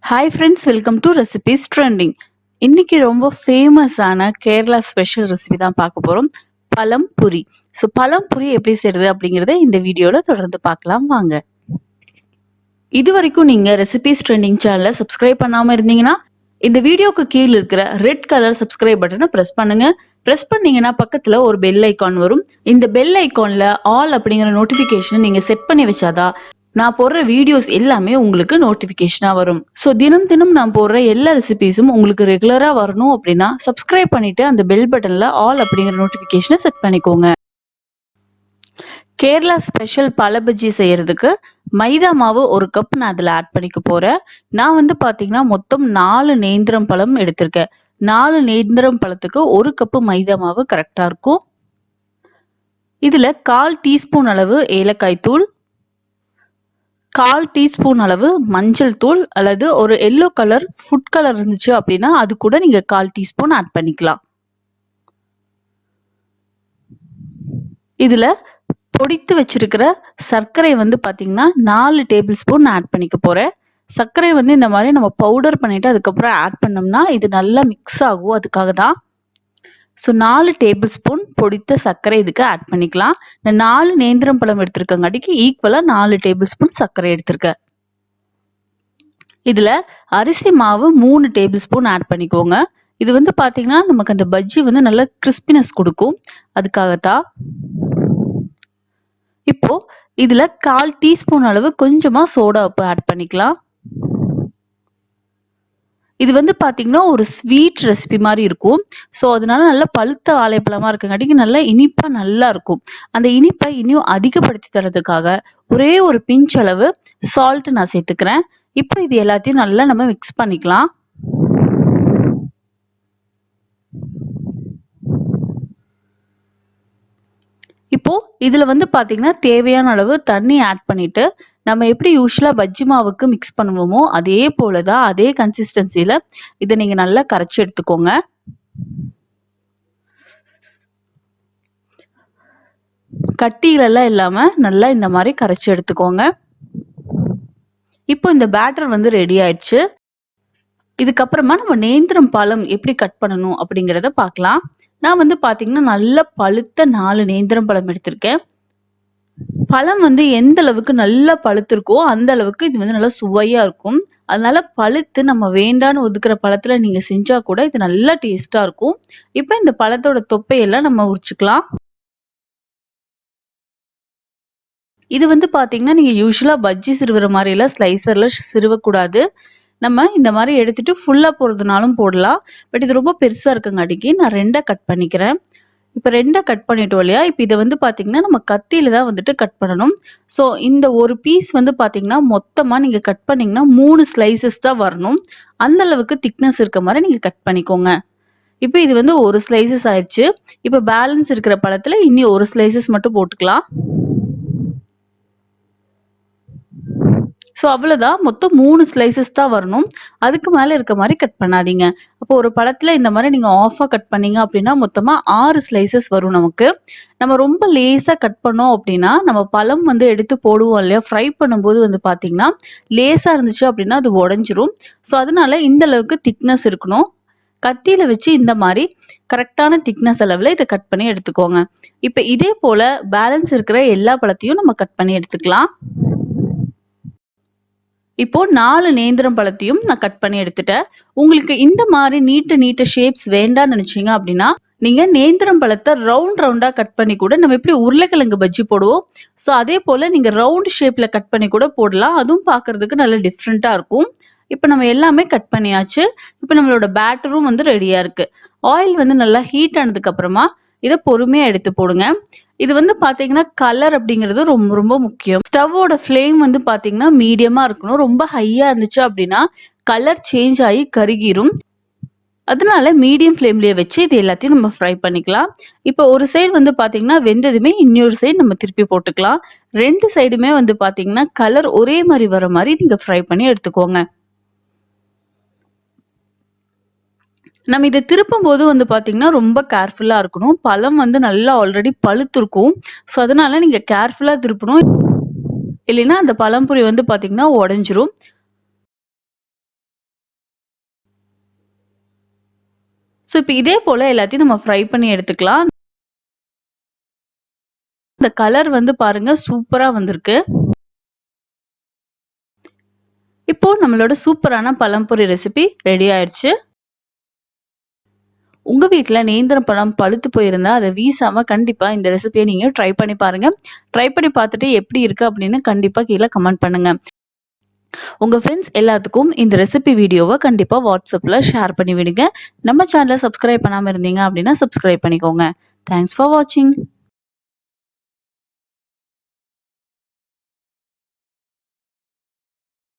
Hi friends, welcome to Recipes Trending. இன்னைக்கு ரொம்ப ஃபேமஸான கேரளா ஸ்பெஷல் ரெசிபி தான் பார்க்க போறோம். பழம் பொரி. பழம் பொரி எப்படி செய்யறது அப்படிங்கறத இந்த வீடியோல தொடர்ந்து பார்க்கலாம் வாங்க. இது வரைக்கும் நீங்க ரெசிபிஸ் ட்ரெண்டிங் சேனலை சப்ஸ்கிரைப் பண்ணாம இருந்தீங்கன்னா இந்த வீடியோக்கு கீழே இருக்கிற ரெட் கலர் சப்ஸ்கிரைப் பட்டனை பிரஸ் பண்ணுங்க. பிரஸ் பண்ணீங்கன்னா பக்கத்துல ஒரு பெல் ஐகான் வரும். இந்த பெல் ஐகான்ல ஆல் அப்படிங்கிற நோட்டிபிகேஷன் நீங்க செட் பண்ணி வச்சாதான் நான் போடுற வீடியோஸ் எல்லாமே உங்களுக்கு நோட்டிபிகேஷனா வரும். தினம் தினம் நான் போடுற எல்லா ரெசிபிஸும் உங்களுக்கு ரெகுலரா வரணும் அப்படின்னா சப்ஸ்கிரைப் பண்ணிட்டு அந்த பெல் பட்டன்ல ஆல் அப்படிங்கிற நோட்டிபிகேஷனை செட் பண்ணிக்கோங்க. கேரளா ஸ்பெஷல் பழ பஜ்ஜி செய்யறதுக்கு மைதா மாவு 1 கப் நான் அதுல ஆட் பண்ணிக்க போறேன். நான் வந்து பாத்தீங்கன்னா மொத்தம் 4 நேந்திரம் பழம் எடுத்திருக்கேன். 4 நேந்திரம் பழத்துக்கு 1 கப் மைதா மாவு கரெக்டா இருக்கும். இதுல 1/4 டீஸ்பூன் அளவு ஏலக்காய் தூள், 1/4 டீஸ்பூன் அளவு மஞ்சள் தூள் அல்லது ஒரு எல்லோ கலர் ஃபுட் கலர் இருந்துச்சு அப்படின்னா அது கூட நீங்க 1/4 டீஸ்பூன் ஆட் பண்ணிக்கலாம். இதுல பொடித்து வச்சிருக்கிற சர்க்கரை வந்து பாத்தீங்கன்னா 4 டேபிள் ஸ்பூன் ஆட் பண்ணிக்க போறேன். சர்க்கரை வந்து இந்த மாதிரி நம்ம பவுடர் பண்ணிட்டு அதுக்கப்புறம் ஆட் பண்ணோம்னா இது நல்லா மிக்ஸ் ஆகும், அதுக்காக தான். 4 டேபிள் ஸ்பூன் பொடித்த சர்க்கரை இதுக்கு ஆட் பண்ணிக்கலாம். நான் 4 நேந்திரம் பழம் எடுத்திருக்கங்காட்டிக்கு ஈக்குவலா 4 டேபிள் ஸ்பூன் சர்க்கரை எடுத்திருக்கேன். இதுல அரிசி மாவு 3 டேபிள் ஸ்பூன் ஆட் பண்ணிக்கோங்க. இது வந்து பாத்தீங்கன்னா நமக்கு அந்த பஜ்ஜி வந்து நல்ல கிறிஸ்பினஸ் கொடுக்கும், அதுக்காகத்தான். இப்போ இதுல 1/4 டீஸ்பூன் அளவு கொஞ்சமா சோடா உப்பு ஆட் பண்ணிக்கலாம். இது வந்து பாத்தீங்கன்னா ஒரு ஸ்வீட் ரெசிபி மாதிரி இருக்கும். அதனால நல்ல பழுத்த வாழைப்பழமா இருக்கங்காட்டிக்கு நல்லா இனிப்பா நல்லா இருக்கும். அந்த இனிப்பை இன்னும் அதிகப்படுத்தி தரதுக்காக ஒரே ஒரு பிஞ்ச் அளவு சால்ட் நான் சேர்த்துக்கிறேன். இப்போ இது எல்லாத்தையும் நல்லா நம்ம மிக்ஸ் பண்ணிக்கலாம். இப்போ இதுல வந்து பாத்தீங்கன்னா தேவையான அளவு தண்ணி ஆட் பண்ணிட்டு நம்ம எப்படி யூஸ்வலா பஜ்ஜி மாவுக்கு மிக்ஸ் பண்ணுவோமோ அதே போலதான், அதே கன்சிஸ்டன்சில இதை நீங்க நல்லா கரைச்சி எடுத்துக்கோங்க. கட்டிகள் எல்லாம் இல்லாம நல்லா இந்த மாதிரி கரைச்சி எடுத்துக்கோங்க. இப்போ இந்த பேட்டர் வந்து ரெடி ஆயிடுச்சு. இதுக்கப்புறமா நம்ம நேந்திரம் பழம் எப்படி கட் பண்ணணும் அப்படிங்கிறத பார்க்கலாம். நான் வந்து பாத்தீங்கன்னா நல்ல பழுத்த 4 நேந்திரம் பழம் எடுத்திருக்கேன். பழம் வந்து எந்த அளவுக்கு நல்லா பழுத்திருக்கோ அந்த அளவுக்கு இது வந்து நல்லா சுவையா இருக்கும். அதனால பழுத்து நம்ம வேண்டான்னு ஒதுக்குற பழத்துல நீங்க செஞ்சா கூட இது நல்லா டேஸ்டா இருக்கும். இப்ப இந்த பழத்தோட தொப்பையெல்லாம் நம்ம உரிச்சுக்கலாம். இது வந்து பாத்தீங்கன்னா நீங்க யூஸ்வலா பஜ்ஜி சிறுவுற மாதிரி எல்லாம் ஸ்லைசர்ல சிறுவக்கூடாது. நம்ம இந்த மாதிரி எடுத்துட்டு ஃபுல்லா போடுறதுனாலும் போடலாம். பட் இது ரொம்ப பெருசா இருக்கங்காட்டிக்கு நான் 2 கட் பண்ணிக்கிறேன். இப்ப 2 கட் பண்ணிட்டோம் இல்லையா? இப்ப இதை வந்து பாத்தீங்கன்னா நம்ம கத்தியில தான் வந்துட்டு கட் பண்ணணும். இந்த ஒரு பீஸ் வந்து பாத்தீங்கன்னா மொத்தமா நீங்க கட் பண்ணீங்கன்னா 3 ஸ்லைசஸ் தான் வரணும். அந்த அளவுக்கு திக்னஸ் இருக்க மாதிரி நீங்க கட் பண்ணிக்கோங்க. இப்ப இது வந்து ஒரு ஸ்லைசஸ் ஆயிடுச்சு. இப்ப பேலன்ஸ் இருக்கிற பழத்துல இனி ஒரு ஸ்லைசஸ் மட்டும் போட்டுக்கலாம். அவ்வளவுதான், மொத்தம் 3 ஸ்லைசஸ் தான் வரணும். அதுக்கு மேல இருக்க மாதிரி கட் பண்ணாதீங்க. அப்போ ஒரு பழத்துல இந்த மாதிரி நீங்க ஆஃபா கட் பண்ணீங்க அப்படின்னா மொத்தமா 6 ஸ்லைசஸ் வரும் நமக்கு. நம்ம ரொம்ப லேசா கட் பண்ணோம் அப்படின்னா நம்ம பழம் வந்து எடுத்து போடுவோம் இல்லையா, ஃப்ரை பண்ணும்போது வந்து பாத்தீங்கன்னா லேசா இருந்துச்சு அப்படின்னா அது உடைஞ்சிரும். அதனால இந்த அளவுக்கு திக்னஸ் இருக்கணும். கத்தியில வச்சு இந்த மாதிரி கரெக்டான திக்னஸ் அளவுல இதை கட் பண்ணி எடுத்துக்கோங்க. இப்ப இதே போல பேலன்ஸ் இருக்கிற எல்லா பழத்தையும் நம்ம கட் பண்ணி எடுத்துக்கலாம். இப்போ 4 நேந்திரம் பழத்தையும் நான் கட் பண்ணி எடுத்துட்டேன். உங்களுக்கு இந்த மாதிரி நீட்ட ஷேப்ஸ் வேண்டாம்னு நினைச்சீங்க அப்படின்னா நீங்க நேந்திரம் பழத்தை ரவுண்டா கட் பண்ணி கூட நம்ம எப்படி உருளைக்கிழங்கு பஜ்ஜி போடுவோம் அதே போல நீங்க ரவுண்ட் ஷேப்ல கட் பண்ணி கூட போடலாம். அதுவும் பார்க்கிறதுக்கு நல்ல டிஃப்ரெண்டா இருக்கும். இப்ப நம்ம எல்லாமே கட் பண்ணியாச்சு. இப்ப நம்மளோட பேட்டரும் வந்து ரெடியா இருக்கு. ஆயில் வந்து நல்லா ஹீட் ஆனதுக்கு அப்புறமா இதை பொறுமையா எடுத்து போடுங்க. இது வந்து பாத்தீங்கன்னா கலர் அப்படிங்கிறது ரொம்ப ரொம்ப முக்கியம். ஸ்டவ்வோட ஃப்ளேம் வந்து பாத்தீங்கன்னா மீடியமா இருக்கணும். ரொம்ப ஹையா இருந்துச்சு அப்படின்னா கலர் சேஞ்ச் ஆகி கருகிரும். அதனால மீடியம் ஃப்ளேம்லயே வச்சு இது எல்லாத்தையும் நம்ம ஃப்ரை பண்ணிக்கலாம். இப்போ ஒரு சைடு வந்து பாத்தீங்கன்னா வெந்ததுமே இன்னொரு சைடு நம்ம திருப்பி போட்டுக்கலாம். 2 சைடுமே வந்து பாத்தீங்கன்னா கலர் ஒரே மாதிரி வர மாதிரி நீங்க ஃப்ரை பண்ணி எடுத்துக்கோங்க. நம்ம இதை திருப்பும் போது வந்து பாத்தீங்கன்னா ரொம்ப கேர்ஃபுல்லா இருக்கணும். பழம் வந்து நல்லா ஆல்ரெடி பழுத்திருக்கும். அதனால நீங்க கேர்ஃபுல்லா திருப்பணும். இல்லைன்னா அந்த பழம்பொரி வந்து பாத்தீங்கன்னா உடைஞ்சிரும். ஸோ இப்போ இதே போல எல்லாத்தையும் நம்ம ஃப்ரை பண்ணி எடுத்துக்கலாம். இந்த கலர் வந்து பாருங்க சூப்பரா வந்திருக்கு. இப்போ நம்மளோட சூப்பரான பழம்பொரி ரெசிபி ரெடி ஆயிடுச்சு. உங்க வீட்ல நேந்திரம் பழம் பழுத்து போயிருந்தா அதை வீசாம கண்டிப்பா இந்த ரெசிபியை நீங்க ட்ரை பண்ணி பாருங்க. ட்ரை பண்ணி பார்த்துட்டு எப்படி இருக்கு அப்படின்னு கண்டிப்பா கீழே கமெண்ட் பண்ணுங்க. உங்க ஃப்ரெண்ட்ஸ் எல்லாத்துக்கும் இந்த ரெசிபி வீடியோவை கண்டிப்பா வாட்ஸ்அப்ல ஷேர் பண்ணி விடுங்க. நம்ம சேனலை சப்ஸ்கிரைப் பண்ணாம இருந்தீங்க அப்படின்னா சப்ஸ்கிரைப் பண்ணிக்கோங்க. தேங்க்ஸ் ஃபார் வாட்சிங்.